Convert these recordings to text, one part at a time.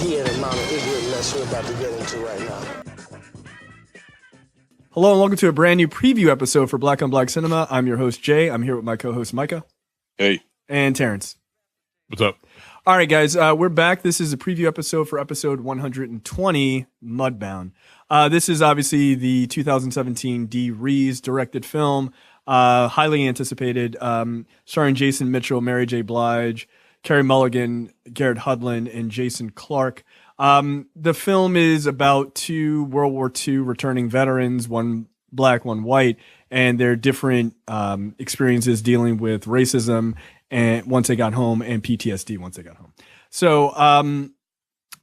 hear the amount of ignorant mess we're about to get into right now. Hello and welcome to a brand new preview episode for Black on Black Cinema. I'm your host, Jay. I'm here with my co-host, Micah. Hey. And Terrence. What's up? All right, guys, we're back. This is a preview episode for episode 120, Mudbound. This is obviously the 2017 Dee Rees directed film, highly anticipated, starring Jason Mitchell, Mary J. Blige, Carey Mulligan, Garrett Hudlin, and Jason Clarke. The film is about two World War II returning veterans, one black, one white, and their different experiences dealing with racism and once they got home, and PTSD once they got home. So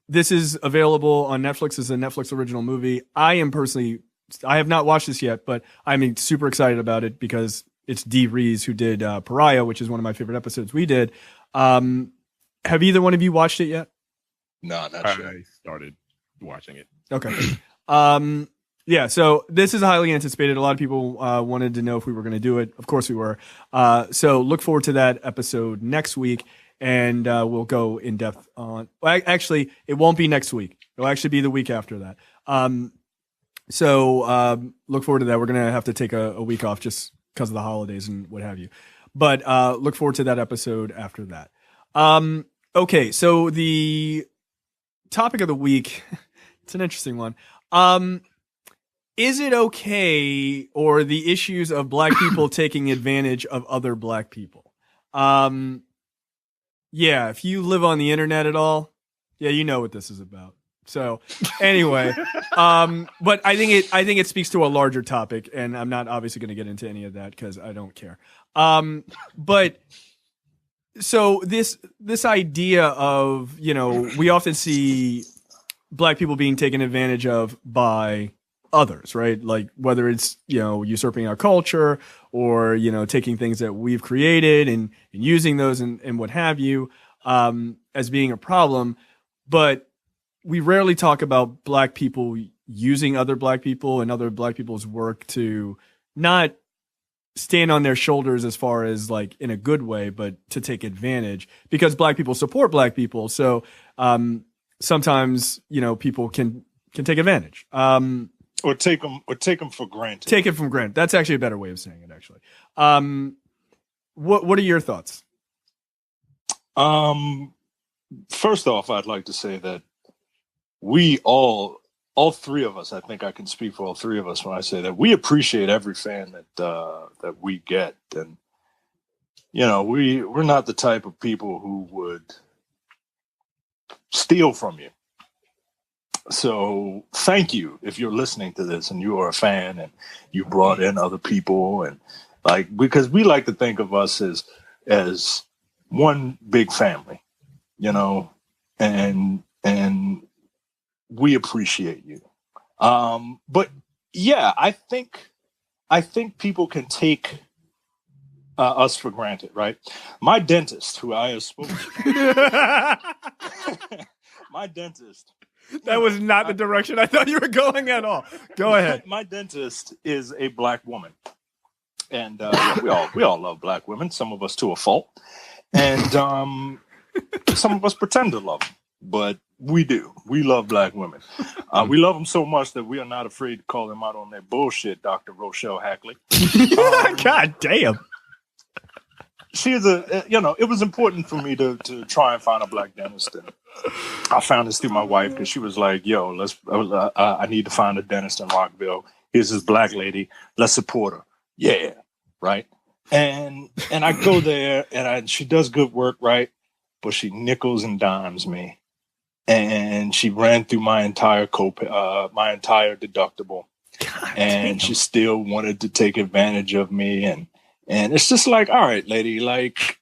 this is available on Netflix as a Netflix original movie. I have not watched this yet, but I'm super excited about it because it's Dee Rees who did Pariah, which is one of my favorite episodes we did. Have either one of you watched it yet? No, not sure. I started watching it. Okay. Yeah, so this is highly anticipated. A lot of people wanted to know if we were going to do it. Of course we were. So look forward to that episode next week, and we'll go in depth on. Well, actually, it won't be next week. It'll actually be the week after that. So look forward to that. We're going to have to take a week off just because of the holidays and what have you. But look forward to that episode after that. Okay, so the topic of the week, it's an interesting one. Is it okay, or the issues of black people taking advantage of other black people? Yeah, if you live on the internet at all, yeah, you know what this is about. So anyway, but I think it speaks to a larger topic, and I'm not obviously going to get into any of that because I don't care. But so this idea of, we often see black people being taken advantage of by others, right? Like whether it's, usurping our culture or, taking things that we've created and using those and what have you, as being a problem. But we rarely talk about black people using other black people and other black people's work to not stand on their shoulders as far as like in a good way, but to take advantage because black people support black people. So, sometimes, people can take advantage. Or take them for granted. Take it from granted. That's actually a better way of saying it, actually. What are your thoughts? First off, I'd like to say that we all three of us, I think I can speak for all three of us when I say that we appreciate every fan that we get. And, we're not the type of people who would steal from you. So thank you if you're listening to this and you are a fan and you brought in other people, and because we like to think of us as one big family, and we appreciate you. But yeah, I think people can take us for granted, right? My dentist, who I have spoken to, my dentist. That was not the direction I thought you were going at all. Go ahead. My dentist is a black woman, and we all love black women. Some of us to a fault, and some of us pretend to love them, but we do. We love black women. We love them so much that we are not afraid to call them out on their bullshit. Dr. Rochelle Hackley. God damn. She is it was important for me to try and find a black dentist, and I found this through my wife because she was like, yo, I need to find a dentist in Rockville. Here's this black lady. Let's support her. Yeah. Right. And I go there and she does good work. Right. But she nickels and dimes me, and she ran through my entire my entire deductible. God, and damn. She still wanted to take advantage of me. And it's just like, all right, lady, like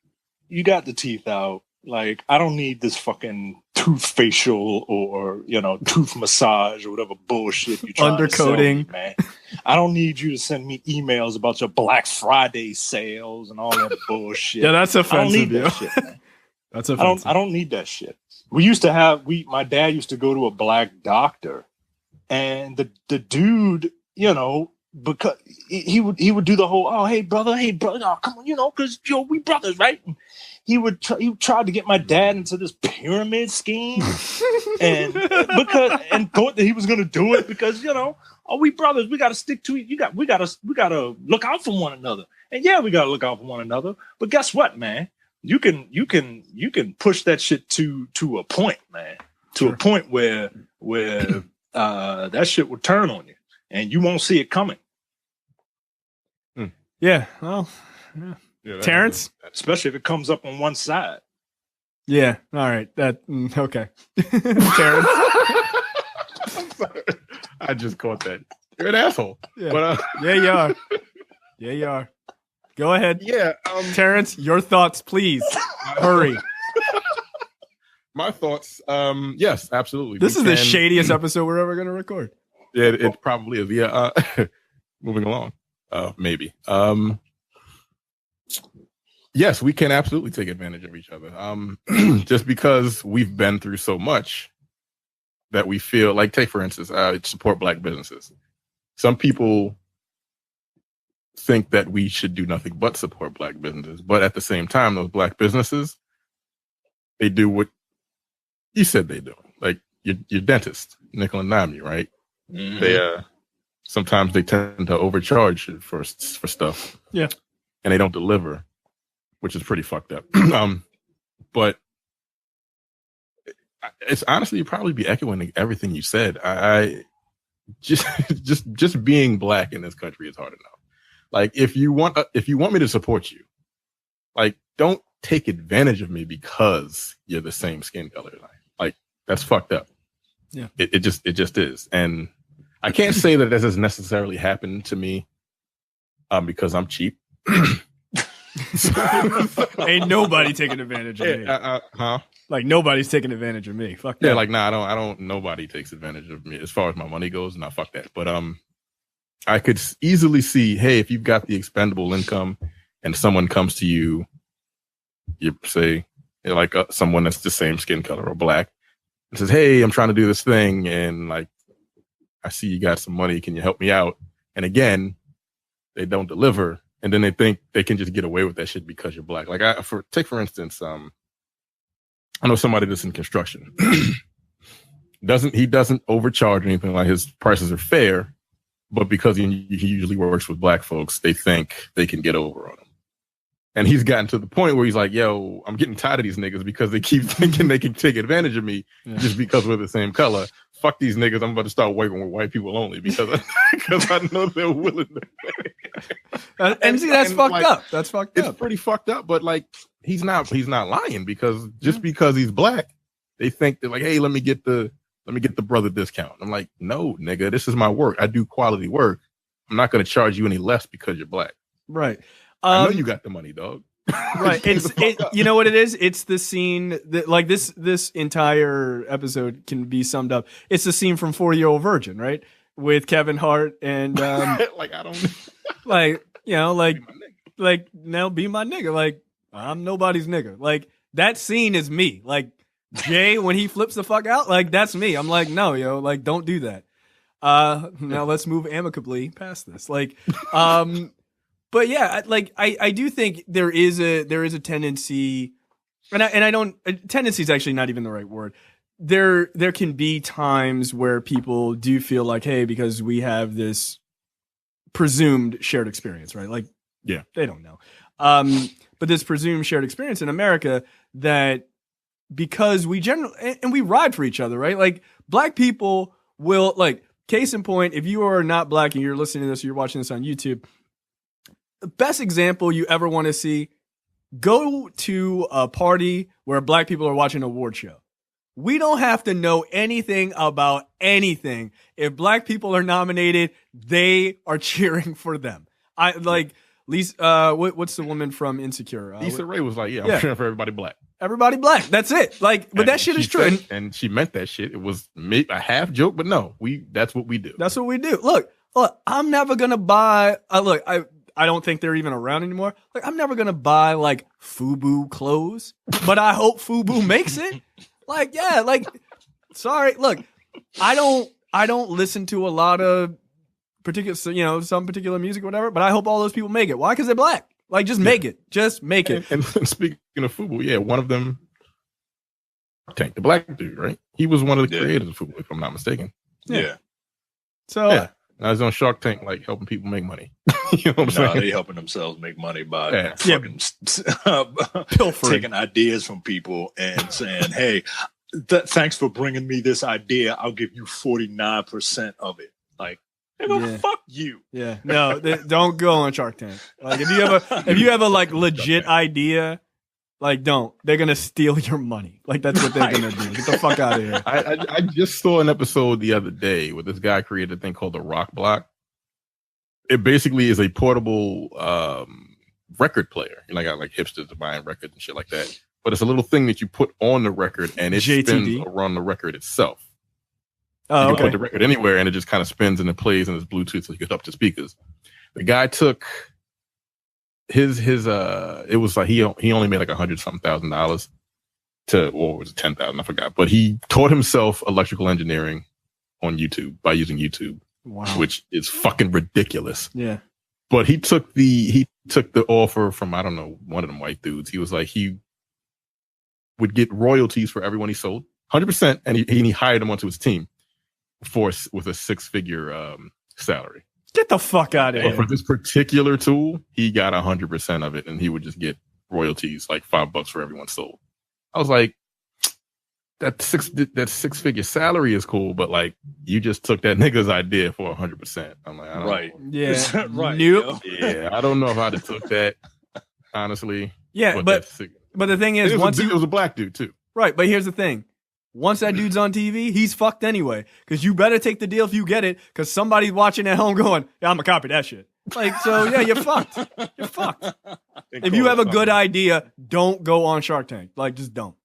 you got the teeth out. Like, I don't need this fucking tooth facial or, tooth massage or whatever bullshit you're trying to sell me, man. I don't need you to send me emails about your Black Friday sales and all that bullshit. Yeah, that's offensive. I don't need that shit, man. That's offensive. I don't need that shit. My dad used to go to a black doctor, and the dude, because he would do the whole, oh, hey brother, oh, come on, because we brothers, right? he tried to get my dad into this pyramid scheme, and thought that he was going to do it because we brothers, we got to stick to it. We got to look out for one another, and yeah, we got to look out for one another. But guess what, man? You can push that shit to a point, man, to a point where that shit will turn on you, and you won't see it coming. Yeah, well, Terrence, especially if it comes up on one side. Yeah, all right. Okay. Terrence, I'm sorry. I just caught that. You're an asshole. Yeah, but, yeah, you are. Yeah, you are. Go ahead. Yeah, Terrence, your thoughts, please. Hurry. My thoughts. Yes, absolutely. This is the shadiest episode we're ever going to record. Yeah, it probably is. Yeah. Moving along. Maybe. Yes, we can absolutely take advantage of each other. Just because we've been through so much that we feel like, take for instance, support Black businesses. Some people think that we should do nothing but support Black businesses, but at the same time, those Black businesses, they do what you said they do. Like your dentist, nickel and dime you, right? Mm-hmm. They sometimes they tend to overcharge for stuff. Yeah. And they don't deliver, which is pretty fucked up. But it's honestly, you'd probably be echoing everything you said. I just being Black in this country is hard enough. Like, if you want me to support you, like, don't take advantage of me because you're the same skin color as I am. Like, that's fucked up. Yeah. It just is. And I can't say that this has necessarily happened to me because I'm cheap. Ain't nobody taking advantage of me. Like, nobody's taking advantage of me. Fuck that. Yeah, like, nah, I don't, nobody takes advantage of me as far as my money goes. Nah, fuck that. But, I could easily see, hey, if you've got the expendable income and someone comes to you, you say, like, someone that's the same skin color or Black, and says, hey, I'm trying to do this thing, and, like, I see you got some money. Can you help me out? And again, they don't deliver, and then they think they can just get away with that shit because you're Black. Like, take for instance, I know somebody that's in construction. He doesn't overcharge or anything. Like, his prices are fair. But because he usually works with Black folks, they think they can get over on him. And he's gotten to the point where he's like, yo, I'm getting tired of these niggas because they keep thinking they can take advantage of me just because we're the same color. Fuck these niggas. I'm about to start working with white people only because I know they're willing to pay. And see, that's fucked up. That's fucked up. It's pretty fucked up, but like, he's not lying because just because he's Black, they think they're like, hey, let me get the brother discount. I'm like, no, nigga, this is my work. I do quality work. I'm not going to charge you any less because you're Black. Right. I know you got the money, dog. Right. You know what it is? It's the scene that, like, this entire episode can be summed up. It's the scene from 40-Year-Old Virgin, right? With Kevin Hart and like, I don't like, you know, like now be my nigga. Like, I'm nobody's nigga. Like, that scene is me. Like, Jay, when he flips the fuck out, like, that's me. I'm like, no, yo, like, don't do that. Now let's move amicably past this. Like, but yeah, like, I do think there is a tendency, and I don't, tendency is actually not even the right word. There can be times where people do feel like, hey, because we have this presumed shared experience, right? Like, yeah, they don't know. But this presumed shared experience in America that, because we generally, and we ride for each other, right? Like, Black people will, like, case in point, if you are not Black and you're listening to this or you're watching this on YouTube, the best example you ever want to see, go to a party where Black people are watching an award show. We don't have to know anything about anything. If Black people are nominated, they are cheering for them. I like Lisa, what's the woman from Insecure? Issa Rae was like, I'm cheering for everybody Black. Everybody Black. That's it. Like, but that shit is true. And she meant that shit. It was a half joke, but no, that's what we do. That's what we do. Look, I'm never going to buy, I don't think they're even around anymore. Like, I'm never going to buy, like, FUBU clothes, but I hope FUBU makes it. Like, yeah, like, sorry. Look, I don't listen to a lot of particular, some particular music or whatever, but I hope all those people make it. Why? Because they're Black. Like, just make it. Just make it. And speaking of FUBU, yeah, one of them, Tank, the black dude, right? He was one of the creators of FUBU, if I'm not mistaken. Yeah. So yeah. I was on Shark Tank, like helping people make money. You know what I'm saying? They helping themselves make money by pilfering. taking ideas from people and saying, "Hey, thanks for bringing me this idea. I'll give you 49% of it." Like, fuck you. Yeah, no, don't go on Shark Tank. Like, if you have a like legit idea, like, don't. They're gonna steal your money. Like, that's what they're gonna do. Get the fuck out of here. I just saw an episode the other day where this guy created a thing called the Rock Block. It basically is a portable record player. You know, like hipsters are buying records and shit like that. But it's a little thing that you put on the record and it spins around the record itself. You can put the record anywhere and it just kind of spins and it plays and it's Bluetooth so you get up to speakers. The guy took his it was like he only made like $100,000 or was it 10,000? I forgot. But he taught himself electrical engineering on YouTube by using YouTube. Wow. Which is fucking ridiculous. Yeah. But he took the offer from, I don't know, one of them white dudes. He was like, he would get royalties for everyone he sold, 100%, and he hired him onto his team with a 6-figure salary. Get the fuck out of here. For this particular tool, he got 100% of it, and he would just get royalties, like $5 for everyone sold. I was like, that 6-figure salary is cool, but like, you just took that nigga's idea for 100%. I'm like, I don't know. Yeah. Right. Nope. Yeah, I don't know if I'd have took that, honestly. Yeah, but the thing is, it was a black dude too. Right, but here's the thing. Once that dude's on TV, he's fucked anyway. Because you better take the deal if you get it, because somebody's watching at home going, yeah, I'm going to copy that shit. Like, so yeah, you're fucked. You're fucked. If you have a good idea, don't go on Shark Tank. Like, just don't.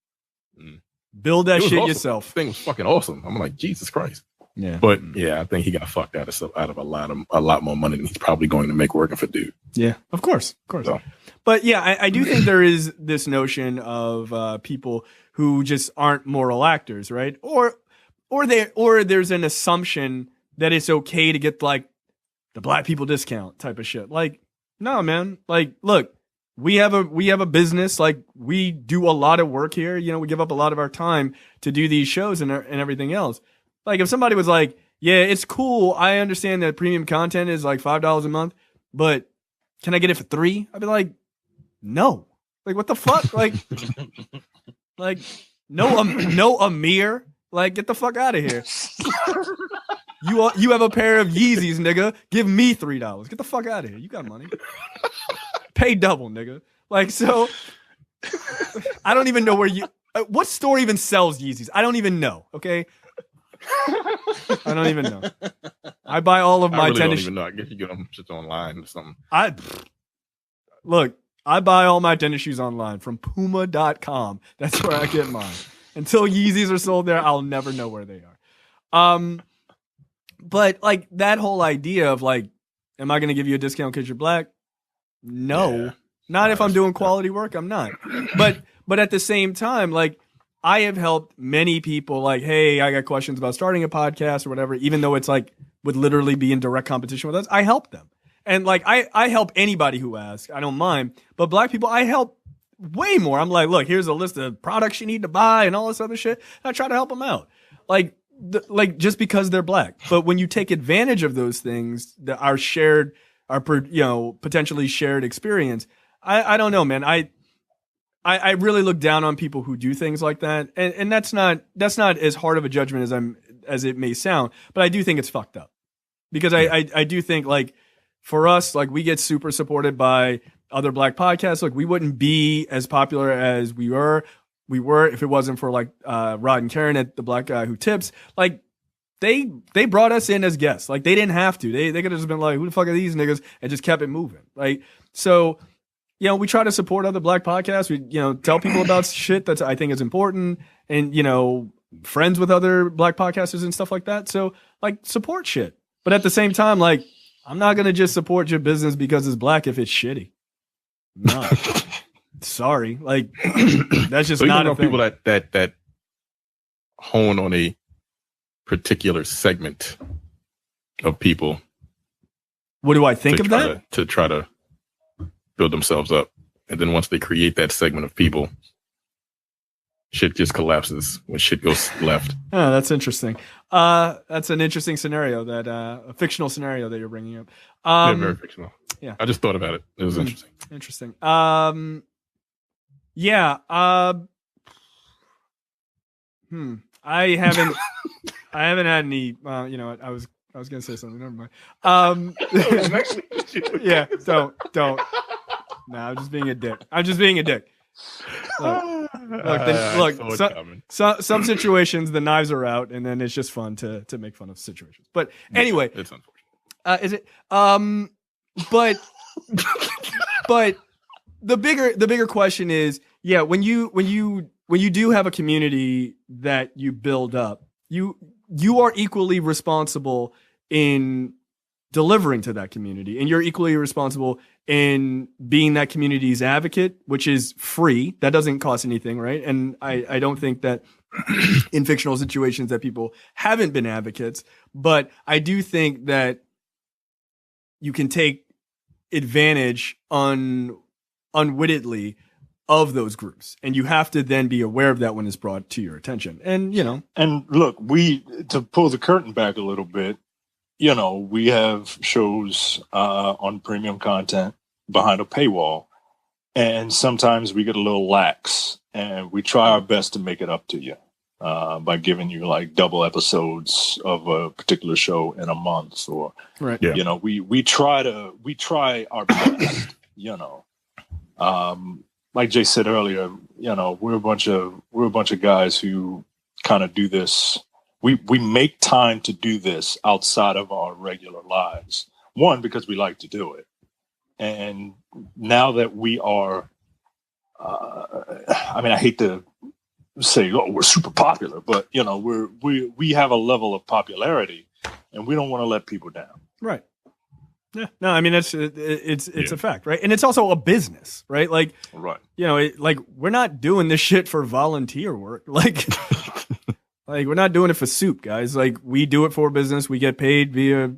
Build that shit yourself. The thing was fucking awesome. I'm like, Jesus Christ. Yeah. But yeah, I think he got fucked out of a lot more money than he's probably going to make working for dude. Yeah, of course. So. But yeah, I do think there is this notion of people who just aren't moral actors, right? Or there's an assumption that it's okay to get like the black people discount type of shit. Like, no, man. Like, look. We have a business, like we do a lot of work here. You know, we give up a lot of our time to do these shows and everything else. Like if somebody was like, yeah, it's cool. I understand that premium content is like $5 a month, but can I get it for $3? I'd be like, no. Like what the fuck? Like no Amir. Like get the fuck out of here. You have a pair of Yeezys, nigga. Give me $3. Get the fuck out of here. You got money. Pay double, nigga. Like, so I don't even know where what store even sells Yeezys? I don't even know. Okay. I don't even know. I buy all of my tennis. I don't even know. I guess you get them just online or something. I buy all my tennis shoes online from Puma.com. That's where I get mine. Until Yeezys are sold there, I'll never know where they are. But like that whole idea of like, am I going to give you a discount because you're black? No, not if I'm doing quality work. I'm not. But at the same time, like I have helped many people. Like, hey, I got questions about starting a podcast or whatever. Even though it's like would literally be in direct competition with us, I help them. And like I help anybody who asks. I don't mind. But black people, I help way more. I'm like, look, here's a list of products you need to buy and all this other shit. And I try to help them out. Like just because they're black. But when you take advantage of those things that are shared. Potentially shared experience. I don't know, man. I really look down on people who do things like that, and that's not as hard of a judgment as it may sound. But I do think it's fucked up because I do think like for us, like we get super supported by other black podcasts. Like we wouldn't be as popular as we were if it wasn't for like Rod and Karen at The Black Guy Who Tips. Like. They brought us in as guests. Like they didn't have to. They could have just been like, who the fuck are these niggas? And just kept it moving. Like, so, we try to support other black podcasts. We, tell people about shit that I think is important and, friends with other black podcasters and stuff like that. So like support shit. But at the same time, like, I'm not going to just support your business because it's black if it's shitty. No, sorry. Like that's just not a thing. People that hone on a particular segment of people. What do I think of that? To try to build themselves up. And then once they create that segment of people, shit just collapses when shit goes left. Oh, that's interesting. That's an interesting scenario, that a fictional scenario that you're bringing up. Yeah, very fictional. Yeah. I just thought about it. It was interesting. Interesting. Yeah. I haven't had any. You know what? I was gonna say something. Never mind. Yeah. Don't. No, I'm just being a dick. Some situations the knives are out, and then it's just fun to make fun of situations. But anyway, it's unfortunate. Is it? But the bigger question is, yeah, when you do have a community that you build up, you are equally responsible in delivering to that community, and you're equally responsible in being that community's advocate, which is free. That doesn't cost anything, right? And I don't think that in fictional situations that people haven't been advocates, but I do think that you can take advantage unwittingly of those groups, and you have to then be aware of that when it's brought to your attention. And and look, to pull the curtain back a little bit, we have shows on premium content behind a paywall, and sometimes we get a little lax, and we try our best to make it up to you by giving you like double episodes of a particular show in a month, or right. Yeah. We try our best. Like Jay said earlier, we're a bunch of guys who kind of do this. We make time to do this outside of our regular lives. One, because we like to do it. And now that we are, I hate to say, we're super popular, but we have a level of popularity, and we don't want to let people down. Right. Yeah. No, I mean, it's a fact, right? And it's also a business, right? Like, right. We're not doing this shit for volunteer work. Like, like we're not doing it for soup, guys. Like, we do it for business. We get paid via,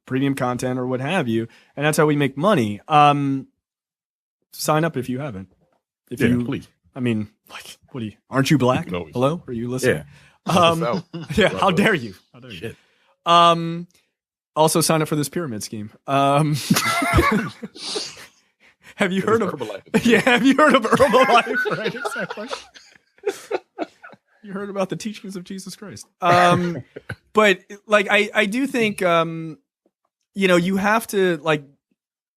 premium content or what have you. And that's how we make money. Sign up if you haven't. Please. I mean, aren't you black? Hello? Are you listening? Yeah. Yeah. How dare you? Shit. Also sign up for this pyramid scheme. Have you heard of Herbalife? Yeah, have you heard of Herbalife? Right, exactly. You heard about the teachings of Jesus Christ. But I do think you have to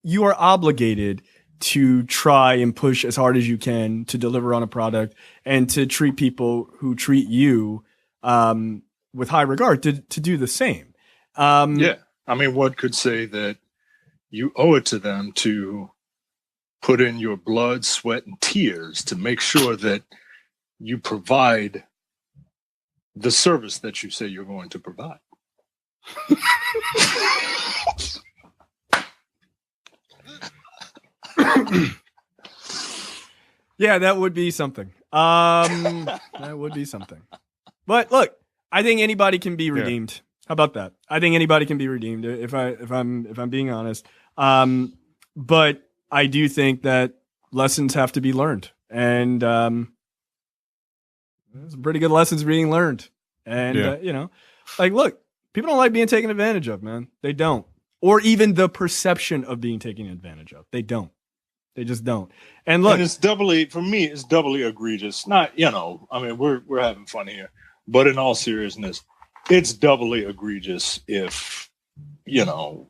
you are obligated to try and push as hard as you can to deliver on a product and to treat people who treat you with high regard to do the same. Yeah. I mean, one could say that you owe it to them to put in your blood, sweat, and tears to make sure that you provide the service that you say you're going to provide. Yeah, that would be something. That would be something. But look, I think anybody can be redeemed. Yeah. How about that? I think anybody can be redeemed if I'm being honest. But I do think that lessons have to be learned, and there's some pretty good lessons being learned. And look, people don't like being taken advantage of, man. They don't, or even the perception of being taken advantage of. They don't. They just don't. And look, and it's doubly egregious. Not, we're having fun here, but in all seriousness, it's doubly egregious if, you're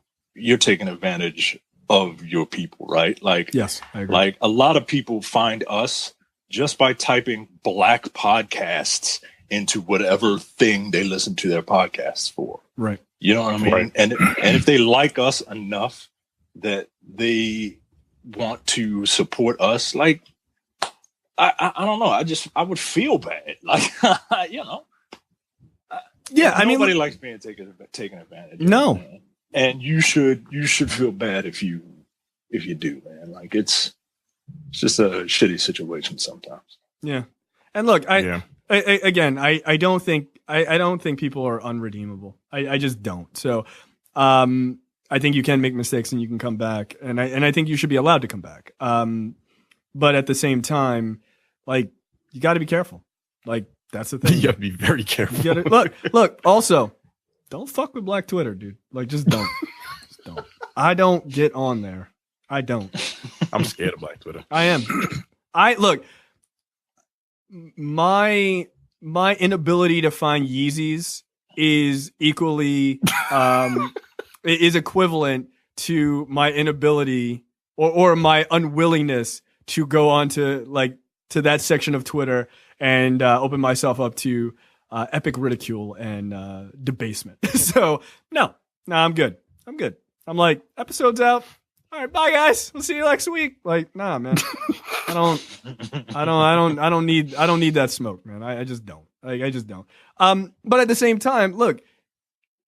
taking advantage of your people, right? Yes, I agree. Like a lot of people find us just by typing black podcasts into whatever thing they listen to their podcasts for. Right. You know what I mean? Right. And if they like us enough that they want to support us, I don't know. I would feel bad. Yeah, nobody likes being taken advantage of. No. Man. And you should feel bad if you do, man. It's just a shitty situation sometimes. Yeah. And look, I don't think people are unredeemable. I just don't. So I I think you can make mistakes and you can come back, and I think you should be allowed to come back. But at the same time, like, you got to be careful. Like, that's the thing. You got to be very careful. Look. Also, don't fuck with Black Twitter, dude. Like, just don't. Just don't. I don't get on there. I don't. I'm scared of Black Twitter. I am. Look. My inability to find Yeezys is equally is equivalent to my inability or my unwillingness to go on to that section of Twitter and open myself up to epic ridicule and debasement. So no, I'm good. I'm like, episode's out. All right, bye guys. We'll see you next week. Like, nah, man. I don't need that smoke, man. I just don't. Like, I just don't. But at the same time, look,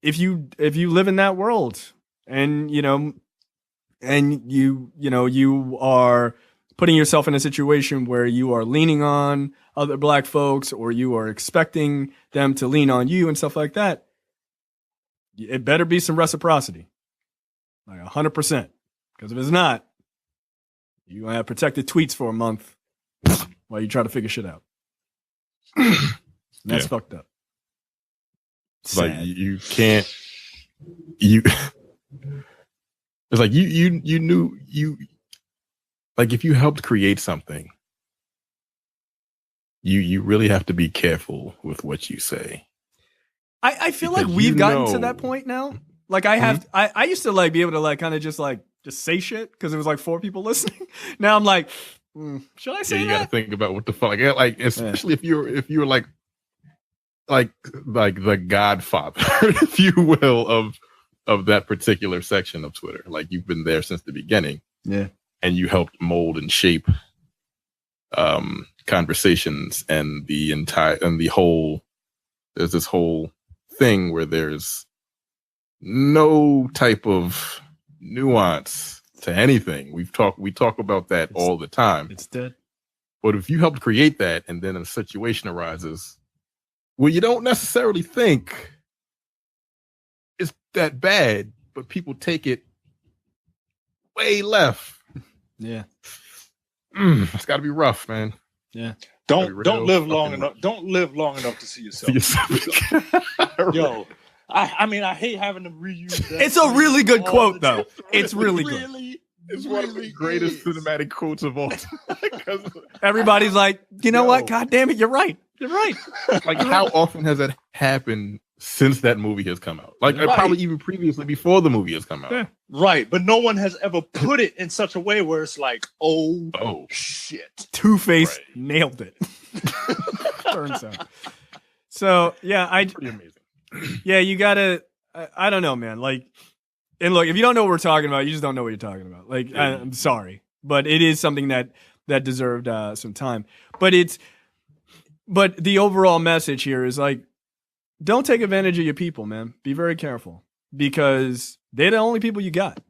if you live in that world and you are putting yourself in a situation where you are leaning on other Black folks or you are expecting them to lean on you and stuff like that, it better be some reciprocity. Like 100%. Because if it's not, you're going to have protected tweets for a month while you try to figure shit out. That's fucked up. Like, you can't, it's like you knew, like, if you helped create something, you really have to be careful with what you say. I feel like we've gotten to that point now. Like, I used to like be able to like kind of just say shit because it was like 4 people listening. Now I'm like, should I say that? You got to think about what the fuck, like especially if you're like the godfather, if you will, of that particular section of Twitter. Like, you've been there since the beginning. Yeah. And you helped mold and shape conversations and there's this whole thing where there's no type of nuance to anything. We talk about that all the time. It's dead. But if you helped create that and then a situation arises, well, you don't necessarily think it's that bad, but people take it way left. Yeah. It's got to be rough, man. Yeah. Don't live long enough. Don't live long enough to see yourself. Yo, I mean, I hate having to reuse that. It's a really good quote, though. It's really good. It's one of the greatest cinematic quotes of all time. Everybody's like, you know what? God damn it, you're right. You're right. Like, how often has that happened since that movie has come out? Like, probably even previously, before the movie has come out. Yeah. Right, but no one has ever put it in such a way where it's like, oh shit. Two-Face nailed it. Turns out. So, yeah, pretty amazing. Yeah, you gotta, I don't know, man. Like, and look, if you don't know what we're talking about, you just don't know what you're talking about. Like, I'm sorry, but it is something that deserved some time. But the overall message here is like, don't take advantage of your people, man. Be very careful because they're the only people you got.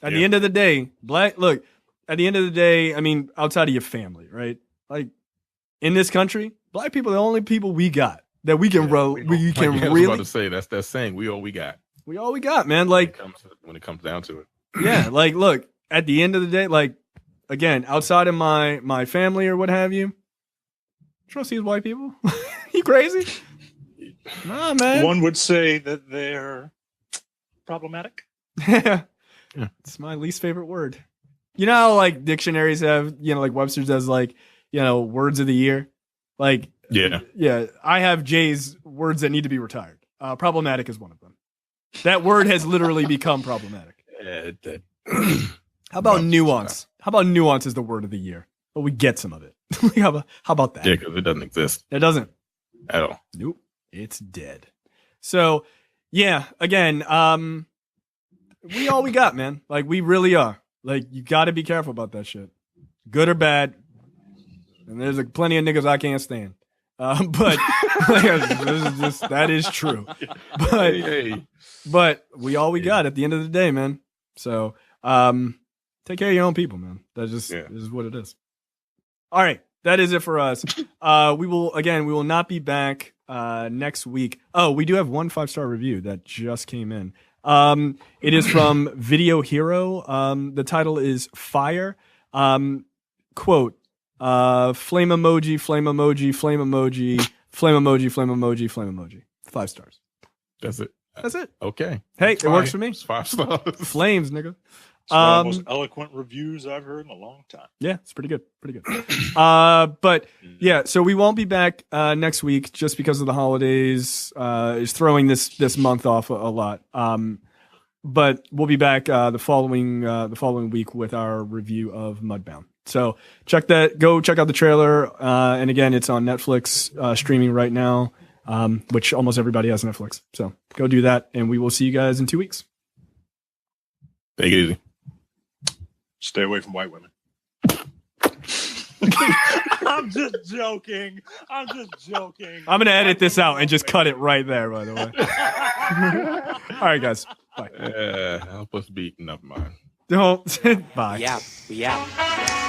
At the end of the day, at the end of the day, I mean, outside of your family, right? Like, in this country, Black people are the only people we got that we can really. I was about to say, that's that saying, we all we got. We all we got, man. Like, when it comes down to it. Yeah, like, look, at the end of the day, like, again, outside of my family or what have you, trust these white people. You crazy? Nah, man. One would say that they're problematic. Yeah. It's my least favorite word. You know how, like, dictionaries have, like Webster's has, like, words of the year? Like, yeah. I have Jay's words that need to be retired. Problematic is one of them. That word has literally become problematic. How about nuance? How about nuance is the word of the year? But we get some of it. How about that? Yeah, because it doesn't exist. It doesn't. At all. Nope. It's dead. So, yeah, again, we all we got, man. Like, we really are. Like, you got to be careful about that shit. Good or bad. And there's plenty of niggas I can't stand. But that is true. But we all we got at the end of the day, man. So take care of your own people, man. That just is what it is. All right, that is it for us. We will not be back next week. Oh, we do have one 5-star review that just came in. It is from Video Hero. The title is Fire. Quote, flame emoji, flame emoji, flame emoji, flame emoji, flame emoji, flame emoji. 5 stars. That's it. That's it. Okay. Hey, It's it works fine. for me. It's 5 stars. Flames, nigga. It's one of the most eloquent reviews I've heard in a long time. Yeah, it's pretty good. Pretty good. But yeah, so we won't be back next week just because of the holidays. Is throwing this month off a lot. But we'll be back the following week with our review of Mudbound. So go check out the trailer. And again, it's on Netflix streaming right now, which almost everybody has Netflix. So go do that, and we will see you guys in 2 weeks. Take it easy. Stay away from white women. I'm just joking. I'm I'm gonna edit this out and just cut it right there. By the way. All right, guys. Bye. Help us beat. Never mind. Don't. Bye. We out.